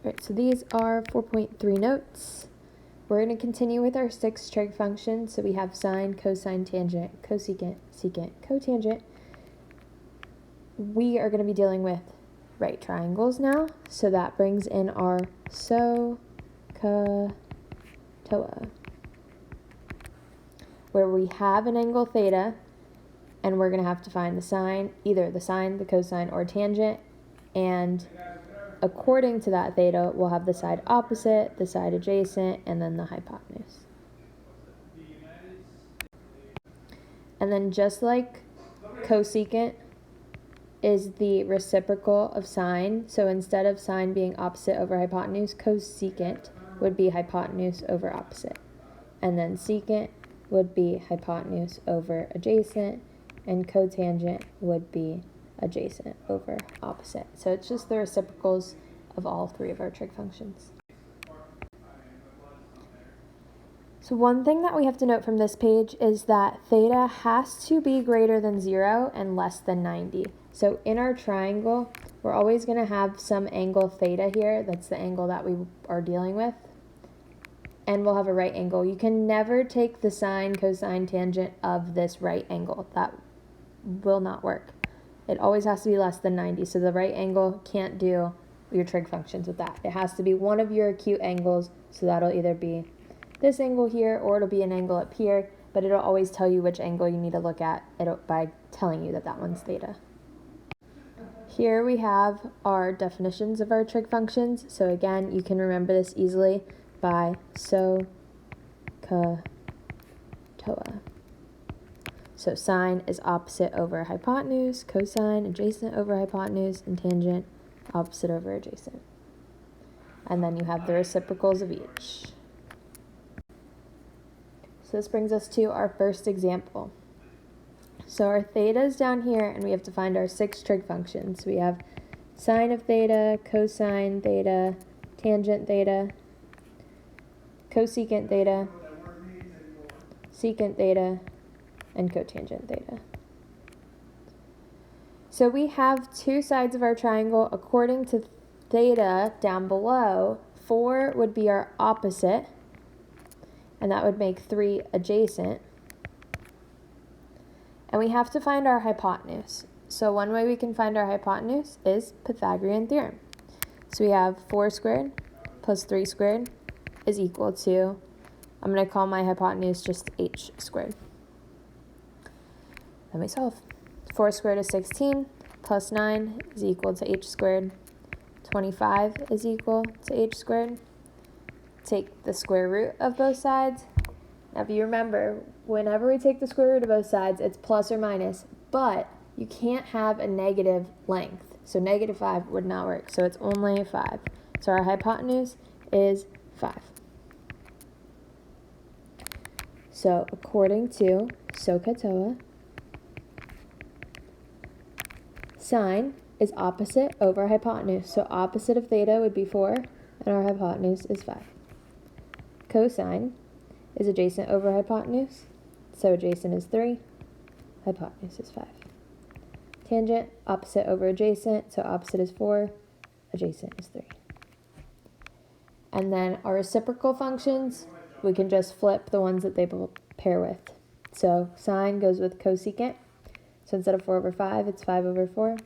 Alright, so these are 4.3 notes. We're going to continue with our 6 trig functions. So we have sine, cosine, tangent, cosecant, secant, cotangent. We are going to be dealing with right triangles now. So that brings in our SOHCAHTOA, where we have an angle theta, and we're going to have to find the sine, either the sine, the cosine, or tangent, and according to that theta, we'll have the side opposite, the side adjacent, and then the hypotenuse. And then just like cosecant is the reciprocal of sine, so instead of sine being opposite over hypotenuse, cosecant would be hypotenuse over opposite. And then secant would be hypotenuse over adjacent, and cotangent would be adjacent over opposite. So it's just the reciprocals of all 3 of our trig functions. So one thing that we have to note from this page is that theta has to be greater than 0 and less than 90. So in our triangle, we're always going to have some angle theta here. That's the angle that we are dealing with. And we'll have a right angle. You can never take the sine, cosine, tangent of this right angle. That will not work. It always has to be less than 90, so the right angle can't do your trig functions with that. It has to be one of your acute angles, so that'll either be this angle here or it'll be an angle up here, but it'll always tell you which angle you need to look at by telling you that that one's theta. Here we have our definitions of our trig functions. So again, you can remember this easily by SOHCAHTOA. So sine is opposite over hypotenuse, cosine adjacent over hypotenuse, and tangent opposite over adjacent. And then you have the reciprocals of each. So this brings us to our first example. So our theta is down here, and we have to find our 6 trig functions. We have sine of theta, cosine theta, tangent theta, cosecant theta, secant theta, and cotangent theta. So we have 2 sides of our triangle. According to theta down below, 4 would be our opposite, and that would make 3 adjacent. And we have to find our hypotenuse. So one way we can find our hypotenuse is Pythagorean theorem. So we have 4 squared plus 3 squared is equal to, I'm going to call my hypotenuse just h squared. Then we solve. 4 squared is 16, plus 9 is equal to h squared. 25 is equal to h squared. Take the square root of both sides. Now if you remember, whenever we take the square root of both sides, it's plus or minus, but you can't have a negative length. So negative 5 would not work, so it's only 5. So our hypotenuse is 5. So according to SOHCAHTOA, sine is opposite over hypotenuse. So opposite of theta would be 4, and our hypotenuse is 5. Cosine is adjacent over hypotenuse. So adjacent is 3, hypotenuse is 5. Tangent, opposite over adjacent. So opposite is 4, adjacent is 3. And then our reciprocal functions, we can just flip the ones that they pair with. So sine goes with cosecant. So instead of 4 over 5, it's 5 over 4.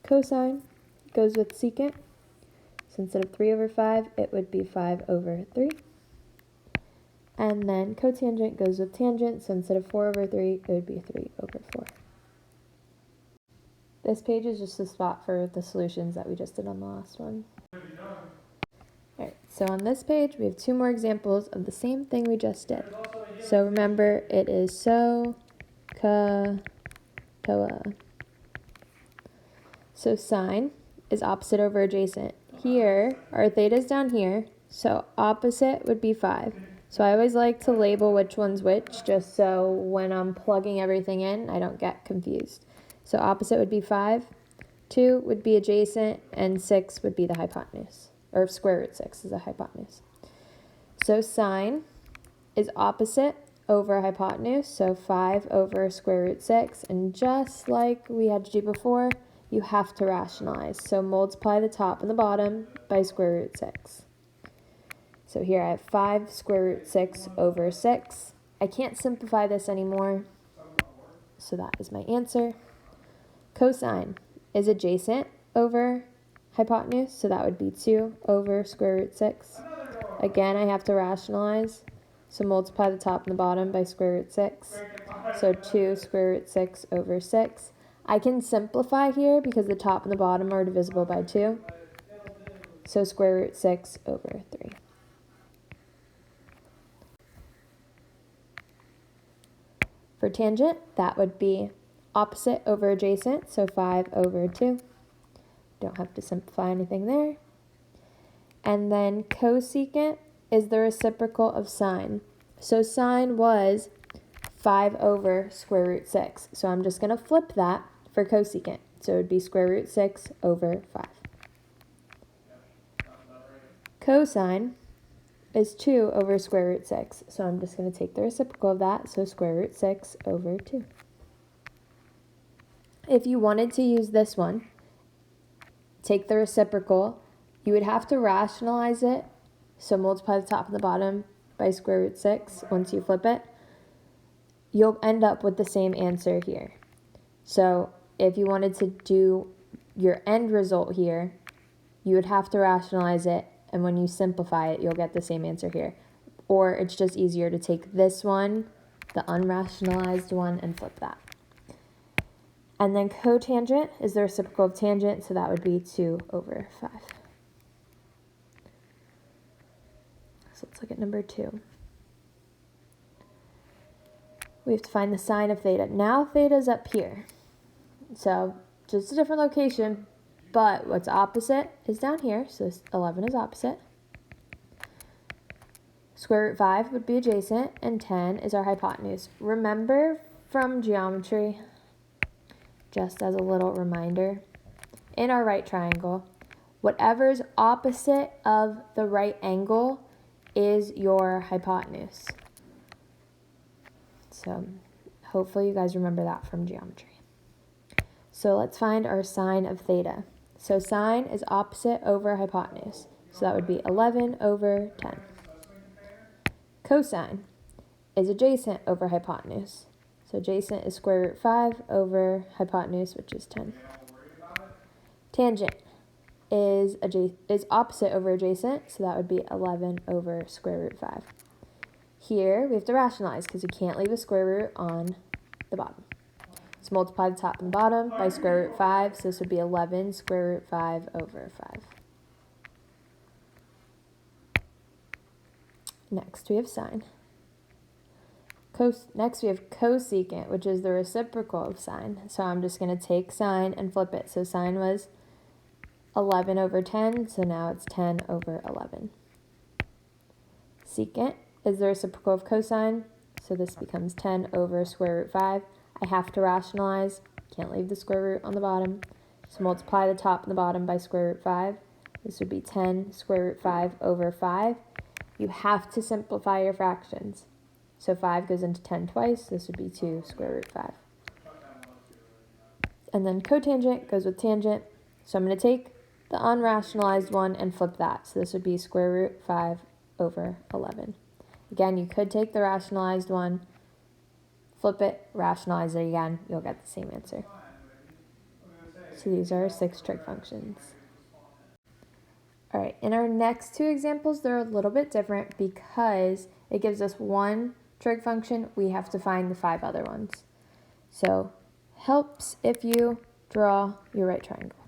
Cosine goes with secant. So instead of 3 over 5, it would be 5 over 3. And then cotangent goes with tangent. So instead of 4 over 3, it would be 3 over 4. This page is just a spot for the solutions that we just did on the last one. Alright, so on this page, we have 2 more examples of the same thing we just did. So remember, it is SOHCAHTOA. So sine is opposite over adjacent. Here, our theta's down here, so opposite would be 5. So I always like to label which one's which, just so when I'm plugging everything in, I don't get confused. So opposite would be 5, 2 would be adjacent, and 6 would be the hypotenuse, or square root 6 is the hypotenuse. So sine is opposite over hypotenuse, so 5 over square root 6, and just like we had to do before, you have to rationalize. So multiply the top and the bottom by square root 6. So here I have 5 square root 6 over 6. I can't simplify this anymore, so that is my answer. Cosine is adjacent over hypotenuse, so that would be 2 over square root 6. Again, I have to rationalize, so multiply the top and the bottom by square root 6. So 2 square root 6 over 6. I can simplify here because the top and the bottom are divisible by 2. So square root 6 over 3. For tangent, that would be opposite over adjacent, so 5 over 2. Don't have to simplify anything there. And then cosecant is the reciprocal of sine. So sine was 5 over square root 6. So I'm just going to flip that for cosecant. So it would be square root 6 over 5. Cosine is 2 over square root 6. So I'm just going to take the reciprocal of that. So square root 6 over 2. If you wanted to use this one, take the reciprocal, you would have to rationalize it. So multiply the top and the bottom by square root 6 once you flip it. You'll end up with the same answer here. So if you wanted to do your end result here, you would have to rationalize it, and when you simplify it, you'll get the same answer here. Or it's just easier to take this one, the unrationalized one, and flip that. And then cotangent is the reciprocal of tangent, so that would be 2 over 5. So let's look at number 2. We have to find the sine of theta. Now theta is up here. So just a different location, but what's opposite is down here. So this 11 is opposite. Square root 5 would be adjacent, and 10 is our hypotenuse. Remember from geometry, just as a little reminder, in our right triangle, whatever's opposite of the right angle is your hypotenuse. So hopefully you guys remember that from geometry. So let's find our sine of theta. So sine is opposite over hypotenuse. So that would be 11 over 10. Cosine is adjacent over hypotenuse. So adjacent is square root 5 over hypotenuse, which is 10. Tangent is opposite over adjacent, so that would be 11 over square root 5. Here, we have to rationalize because we can't leave a square root on the bottom. So multiply the top and bottom by square root 5, so this would be 11 square root 5 over 5. Next, we have sine. Next, we have cosecant, which is the reciprocal of sine. So I'm just going to take sine and flip it. So sine was 11 over 10, so now it's 10 over 11. Secant is the reciprocal of cosine, so this becomes 10 over square root 5. I have to rationalize, can't leave the square root on the bottom, so multiply the top and the bottom by square root 5. This would be 10 square root 5 over 5. You have to simplify your fractions. So 5 goes into 10 twice, this would be 2 square root 5. And then cotangent goes with tangent, so I'm going to take the unrationalized one and flip that. So this would be square root 5 over 11. Again, you could take the rationalized one, flip it, rationalize it again, you'll get the same answer. So these are 6 trig functions. All right, in our next 2 examples, they're a little bit different because it gives us 1 trig function, we have to find the 5 other ones. So helps if you draw your right triangle.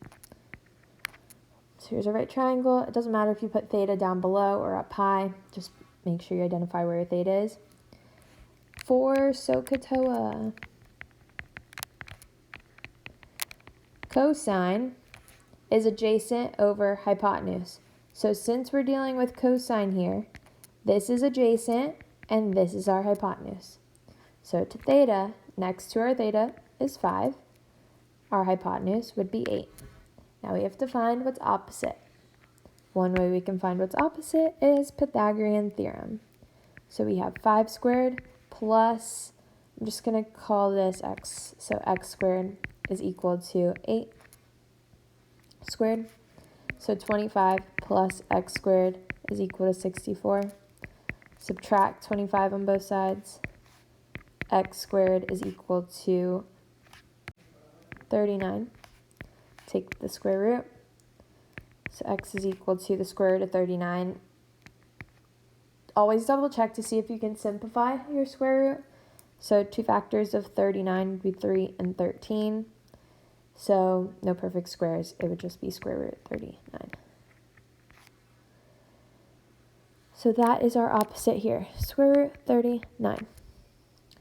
So here's a right triangle. It doesn't matter if you put theta down below or up high, just make sure you identify where your theta is. For SOHCAHTOA, cosine is adjacent over hypotenuse. So since we're dealing with cosine here, this is adjacent and this is our hypotenuse. So to theta, next to our theta is 5. Our hypotenuse would be 8. Now we have to find what's opposite. One way we can find what's opposite is Pythagorean theorem. So we have 5 squared plus, I'm just going to call this x, so x squared is equal to 8 squared. So 25 plus x squared is equal to 64. Subtract 25 on both sides. X squared is equal to 39. Take the square root. So x is equal to the square root of 39. Always double check to see if you can simplify your square root. So 2 factors of 39 would be 3 and 13. So no perfect squares, it would just be square root 39. So that is our opposite here, square root 39.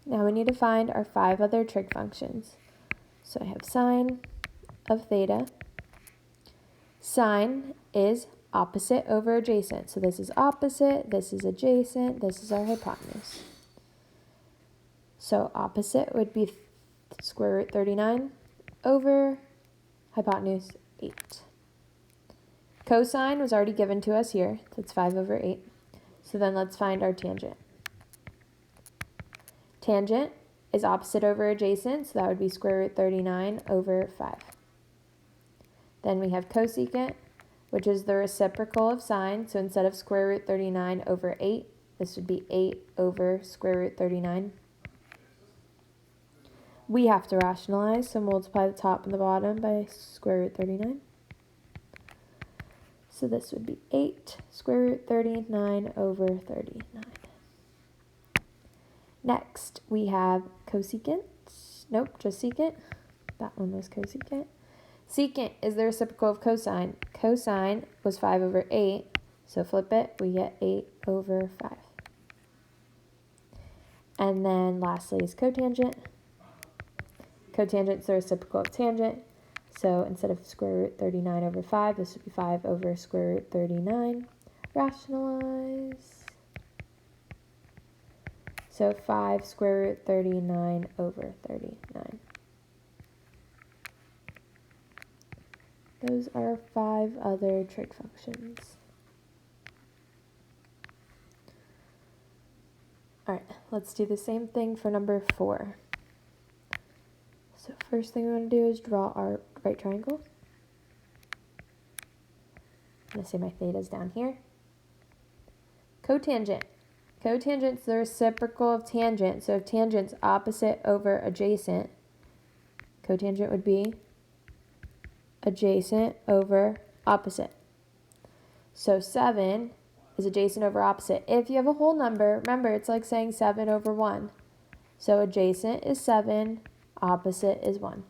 Now we need to find our 5 other trig functions. So I have sine of theta. Sine is opposite over adjacent. So this is opposite, this is adjacent, this is our hypotenuse. So opposite would be square root 39 over hypotenuse 8. Cosine was already given to us here. That's 5 over 8. So then let's find our tangent. Tangent is opposite over adjacent, so that would be square root 39 over 5. Then we have cosecant, which is the reciprocal of sine. So instead of square root 39 over 8, this would be 8 over square root 39. We have to rationalize, so multiply the top and the bottom by square root 39. So this would be 8 square root 39 over 39. Next, we have cosecant. Nope, just secant. That one was cosecant. Secant is the reciprocal of cosine. Cosine was 5 over 8, so flip it, we get 8 over 5. And then lastly is cotangent. Cotangent is the reciprocal of tangent. So instead of square root 39 over 5, this would be 5 over square root 39. Rationalize. So 5 square root 39 over 39. Those are 5 other trig functions. All right, let's do the same thing for number 4. So first thing we want to do is draw our right triangle. I'm going to say my theta is down here. Cotangent. Cotangent is the reciprocal of tangent. So if tangent's opposite over adjacent, cotangent would be adjacent over opposite. So 7 is adjacent over opposite. If you have a whole number, remember it's like saying 7 over 1. So adjacent is 7, opposite is 1.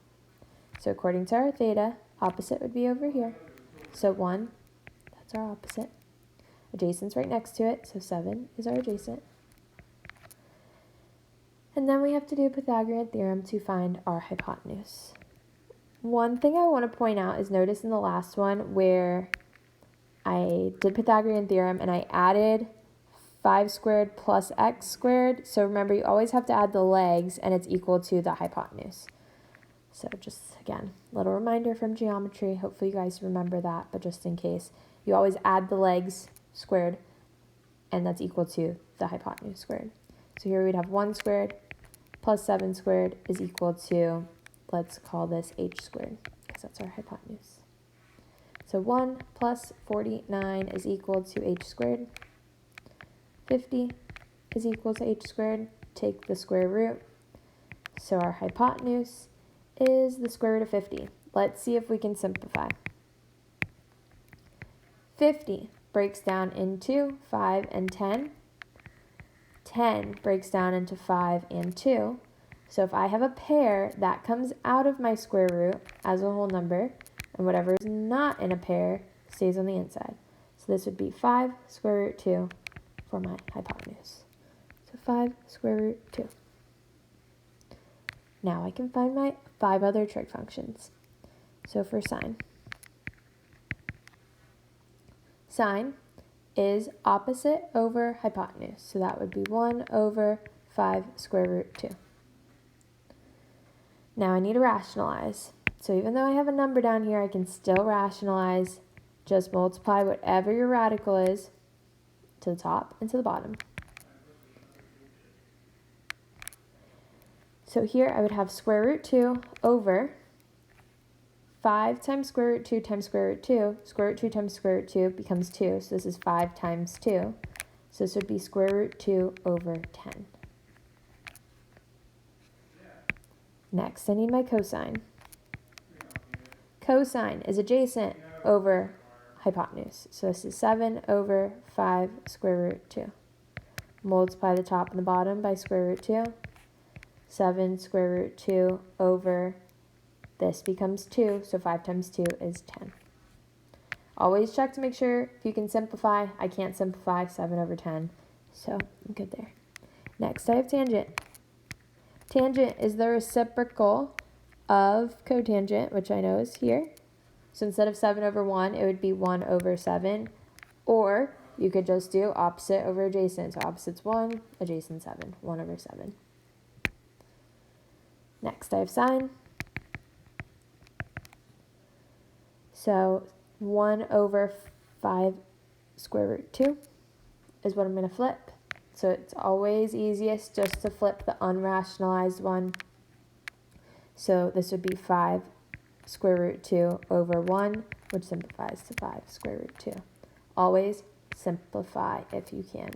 So according to our theta, opposite would be over here. So 1, that's our opposite. Adjacent's right next to it, so 7 is our adjacent. And then we have to do Pythagorean theorem to find our hypotenuse. One thing I want to point out is notice in the last one where I did Pythagorean theorem and I added 5 squared plus x squared. So remember, you always have to add the legs and it's equal to the hypotenuse. So just, again, little reminder from geometry. Hopefully you guys remember that, but just in case, you always add the legs squared, and that's equal to the hypotenuse squared. So here we'd have 1 squared plus 7 squared is equal to, let's call this h squared, because that's our hypotenuse. So 1 plus 49 is equal to h squared. 50 is equal to h squared. Take the square root. So our hypotenuse is the square root of 50. Let's see if we can simplify. 50 breaks down into 5 and 10. 10 breaks down into 5 and 2. So if I have a pair, that comes out of my square root as a whole number, and whatever is not in a pair stays on the inside. So this would be 5 square root 2 for my hypotenuse. So 5 square root 2. Now I can find my 5 other trig functions. So for sine. Sine is opposite over hypotenuse. So that would be 1 over 5 square root 2. Now I need to rationalize. So even though I have a number down here, I can still rationalize. Just multiply whatever your radical is to the top and to the bottom. So here I would have square root 2 over 5 times square root 2 times square root 2, square root 2 times square root 2 becomes 2, so this is 5 times 2. So this would be square root 2 over 10. Next, I need my cosine. Cosine is adjacent over hypotenuse. So this is 7 over 5 square root 2. Multiply the top and the bottom by square root 2. 7 square root 2 over this becomes 2, so 5 times 2 is 10. Always check to make sure if you can simplify. I can't simplify 7 over 10, so I'm good there. Next, I have tangent. Tangent is the reciprocal of cotangent, which I know is here. So instead of 7 over 1, it would be 1 over 7. Or you could just do opposite over adjacent. So opposite's 1, adjacent 7, 1 over 7. Next, I have sine. So 1 over 5 square root 2 is what I'm going to flip. So it's always easiest just to flip the unrationalized one. So this would be 5 square root 2 over 1, which simplifies to 5 square root 2. Always simplify if you can.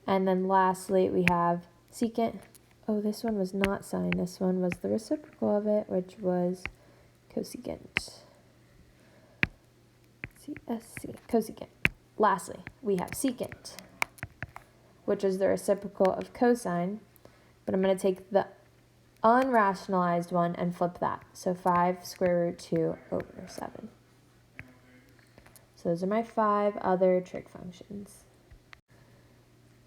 And then lastly, we have secant. Oh, this one was not sine. This one was the reciprocal of it, which was cosecant. CSC, cosecant. Lastly, we have secant, which is the reciprocal of cosine, but I'm going to take the unrationalized one and flip that. So 5 square root 2 over 7. So those are my 5 other trig functions.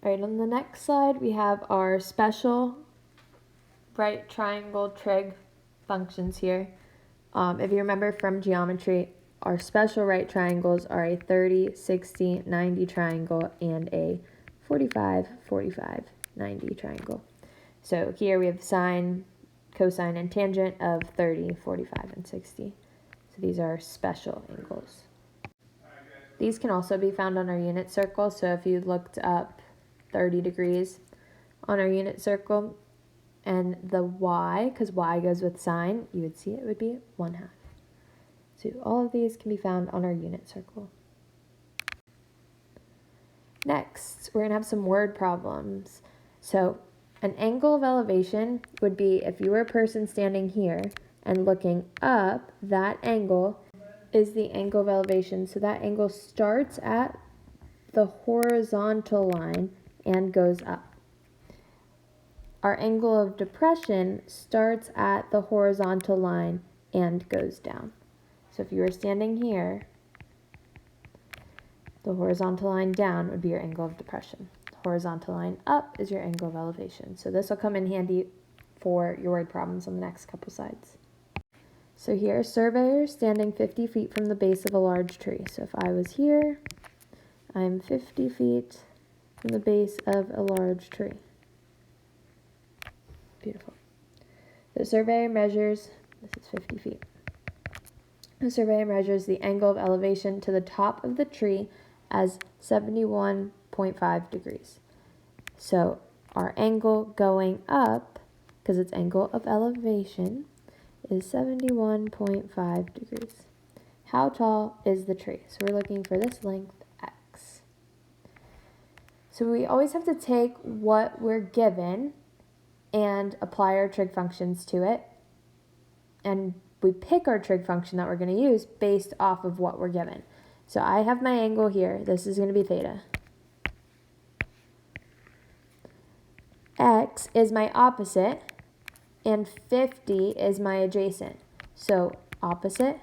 All right, on the next slide, we have our special right triangle trig functions here. If you remember from geometry, our special right triangles are a 30, 60, 90 triangle and a 45, 45, 90 triangle. So here we have sine, cosine, and tangent of 30, 45, and 60. So these are special angles. These can also be found on our unit circle. So if you looked up 30 degrees on our unit circle and the y, because y goes with sine, you would see it would be 1/2. So all of these can be found on our unit circle. Next, we're going to have some word problems. So an angle of elevation would be if you were a person standing here and looking up, that angle is the angle of elevation. So that angle starts at the horizontal line and goes up. Our angle of depression starts at the horizontal line and goes down. So if you were standing here, the horizontal line down would be your angle of depression. The horizontal line up is your angle of elevation. So this will come in handy for your word problems on the next couple slides. So here, surveyor standing 50 feet from the base of a large tree. So if I was here, I'm 50 feet from the base of a large tree. Beautiful. The surveyor measures, this is 50 feet. The surveyor measures the angle of elevation to the top of the tree as 71.5 degrees. So our angle going up, because it's angle of elevation, is 71.5 degrees. How tall is the tree? So we're looking for this length, x. So we always have to take what we're given and apply our trig functions to it. And we pick our trig function that we're going to use based off of what we're given. So I have my angle here. This is going to be theta. X is my opposite, and 50 is my adjacent. So opposite,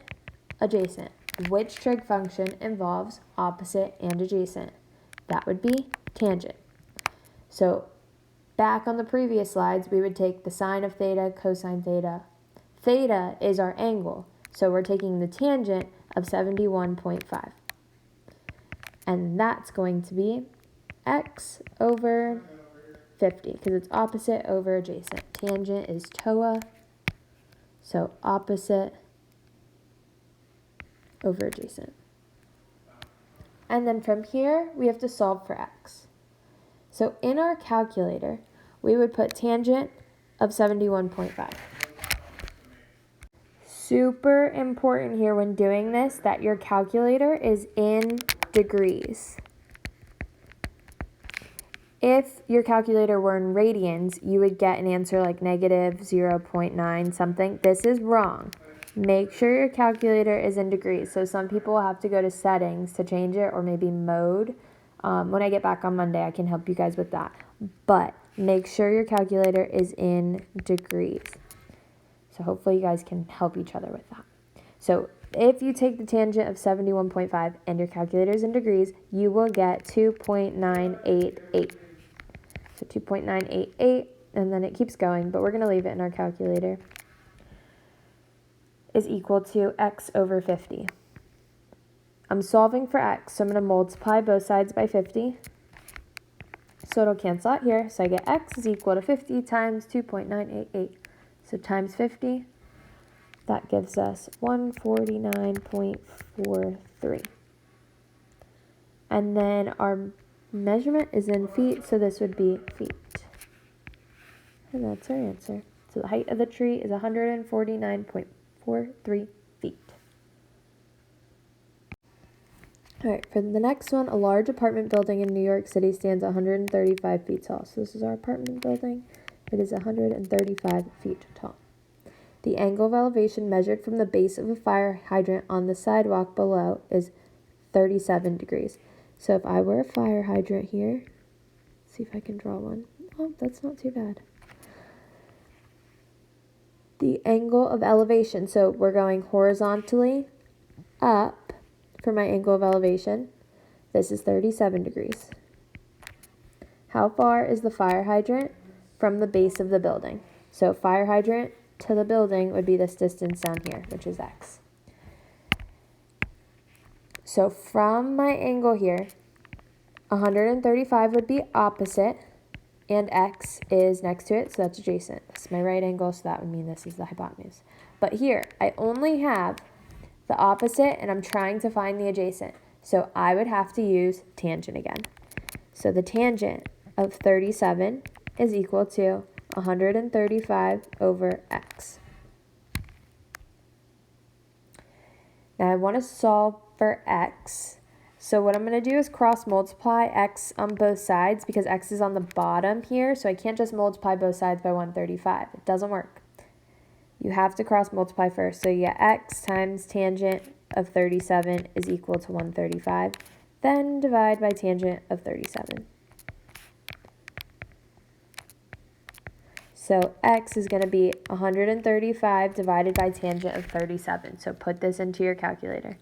adjacent. Which trig function involves opposite and adjacent? That would be tangent. So back on the previous slides, we would take the sine of theta, cosine theta. Theta is our angle, so we're taking the tangent of 71.5. And that's going to be x over 50, because it's opposite over adjacent. Tangent is TOA, so opposite over adjacent. And then from here, we have to solve for x. So in our calculator, we would put tangent of 71.5. Super important here when doing this that your calculator is in degrees. If your calculator were in radians, you would get an answer like negative 0.9 something. This is wrong. Make sure your calculator is in degrees. So some people will have to go to settings to change it, or maybe mode. When I get back on Monday, I can help you guys with that. But make sure your calculator is in degrees. So hopefully you guys can help each other with that. So if you take the tangent of 71.5 and your calculator is in degrees, you will get 2.988. So 2.988, and then it keeps going, but we're going to leave it in our calculator, is equal to x over 50. I'm solving for x, so I'm going to multiply both sides by 50. So it'll cancel out here. So I get x is equal to 50 times 2.988. So times 50, that gives us 149.43. And then our measurement is in feet, so this would be feet. And that's our answer. So the height of the tree is 149.43 feet. All right, for the next one, a large apartment building in New York City stands 135 feet tall. So this is our apartment building. It is 135 feet tall. The angle of elevation measured from the base of a fire hydrant on the sidewalk below is 37 degrees. So if I were a fire hydrant here, see if I can draw one. Oh, that's not too bad. The angle of elevation, so we're going horizontally up for my angle of elevation. This is 37 degrees. How far is the fire hydrant from the base of the building? So fire hydrant to the building would be this distance down here, which is x. So from my angle here, 135 would be opposite, and x is next to it, so that's adjacent. This is my right angle, so that would mean this is the hypotenuse. But here, I only have the opposite, and I'm trying to find the adjacent. So I would have to use tangent again. So the tangent of 37 is equal to 135 over x. Now I want to solve for x. So what I'm going to do is cross multiply x on both sides because x is on the bottom here. So I can't just multiply both sides by 135. It doesn't work. You have to cross multiply first. So you get x times tangent of 37 is equal to 135. Then divide by tangent of 37. So x is going to be 135 divided by tangent of 37. So put this into your calculator.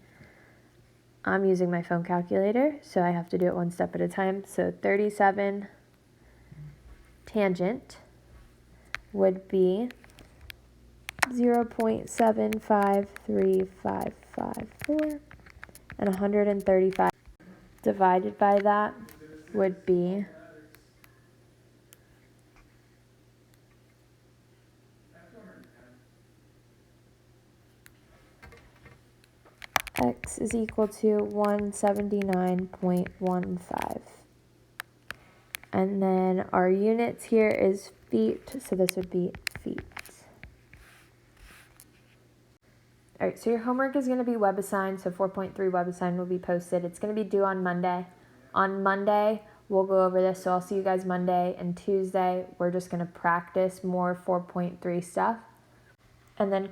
I'm using my phone calculator, so I have to do it one step at a time. So 37 tangent would be 0.753554, and 135 divided by that would be x is equal to 179.15. And then our units here is feet, so this would be feet. All right, so your homework is going to be WebAssign, so 4.3 WebAssign will be posted. It's going to be due on Monday. On Monday, we'll go over this, so I'll see you guys Monday, and Tuesday, we're just going to practice more 4.3 stuff. And then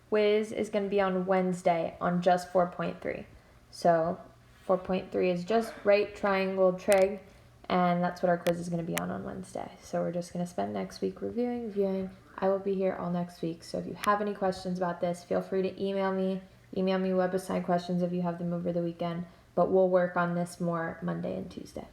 quiz is going to be on Wednesday on just 4.3. So 4.3 is just right triangle trig, and that's what our quiz is going to be on Wednesday. So we're just going to spend next week reviewing. I will be here all next week. So if you have any questions about this, feel free to email me. Email me WebAssign questions if you have them over the weekend. But we'll work on this more Monday and Tuesday.